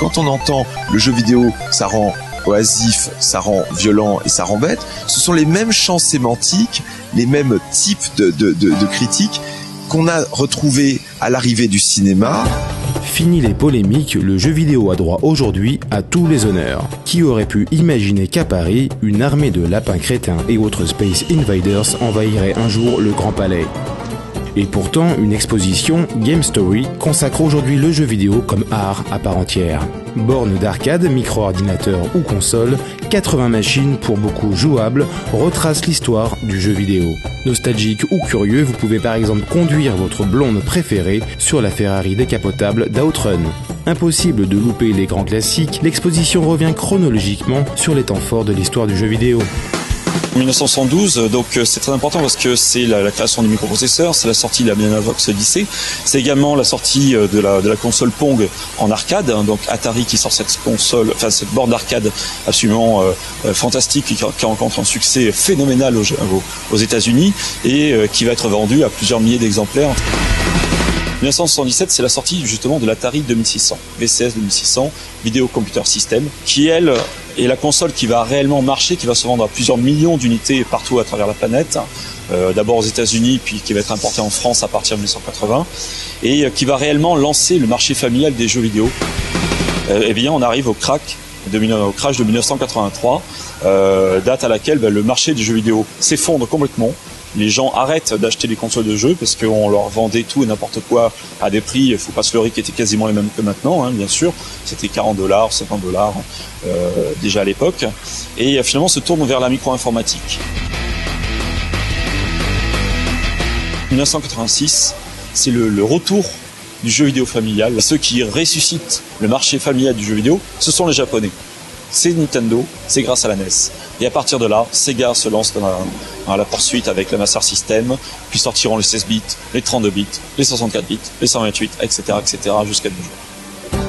quand on entend le jeu vidéo, ça rend oisif, ça rend violent et ça rend bête, ce sont les mêmes champs sémantiques, les mêmes types de critiques qu'on a retrouvés à l'arrivée du cinéma. Fini les polémiques, le jeu vidéo a droit aujourd'hui à tous les honneurs. Qui aurait pu imaginer qu'à Paris, une armée de lapins crétins et autres Space Invaders envahirait un jour le Grand Palais? Et pourtant, une exposition, Game Story, consacre aujourd'hui le jeu vidéo comme art à part entière. Bornes d'arcade, micro-ordinateur ou console, 80 machines pour beaucoup jouables, retracent l'histoire du jeu vidéo. Nostalgique ou curieux, vous pouvez par exemple conduire votre blonde préférée sur la Ferrari décapotable d'Outrun. Impossible de louper les grands classiques, l'exposition revient chronologiquement sur les temps forts de l'histoire du jeu vidéo. 1972, donc c'est très important parce que c'est la création du microprocesseur, c'est la sortie de la Magnavox Odyssey, c'est également la sortie de la console Pong en arcade, donc Atari qui sort cette console, enfin cette borne d'arcade absolument fantastique qui rencontre un succès phénoménal aux États-Unis et qui va être vendue à plusieurs milliers d'exemplaires. 1977, c'est la sortie justement de l'Atari 2600, VCS 2600, Video Computer System, qui elle est la console qui va réellement marcher, qui va se vendre à plusieurs millions d'unités partout à travers la planète, d'abord aux États-Unis, puis qui va être importée en France à partir de 1980, et qui va réellement lancer le marché familial des jeux vidéo. Et bien, on arrive au crash de 1983, date à laquelle le marché des jeux vidéo s'effondre complètement. Les gens arrêtent d'acheter des consoles de jeux parce qu'on leur vendait tout et n'importe quoi à des prix, il faut pas se leurrer, qui étaient quasiment les mêmes que maintenant, hein, bien sûr. C'était $40, $50 déjà à l'époque. Et finalement, on se tourne vers la micro-informatique. 1986, c'est le retour du jeu vidéo familial. Ceux qui ressuscitent le marché familial du jeu vidéo, ce sont les Japonais. C'est Nintendo, c'est grâce à la NES. Et à partir de là, Sega se lance dans la poursuite avec le Master System, puis sortiront les 16 bits, les 32 bits, les 64 bits, les 128, etc., jusqu'à nos jours.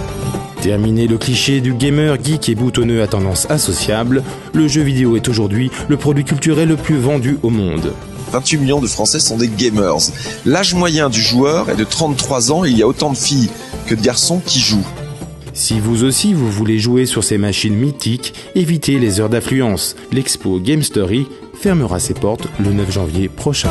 Terminé le cliché du gamer geek et boutonneux à tendance associable, le jeu vidéo est aujourd'hui le produit culturel le plus vendu au monde. 28 millions de Français sont des gamers. L'âge moyen du joueur est de 33 ans et il y a autant de filles que de garçons qui jouent. Si vous aussi vous voulez jouer sur ces machines mythiques, évitez les heures d'affluence. L'expo Game Story fermera ses portes le 9 janvier prochain.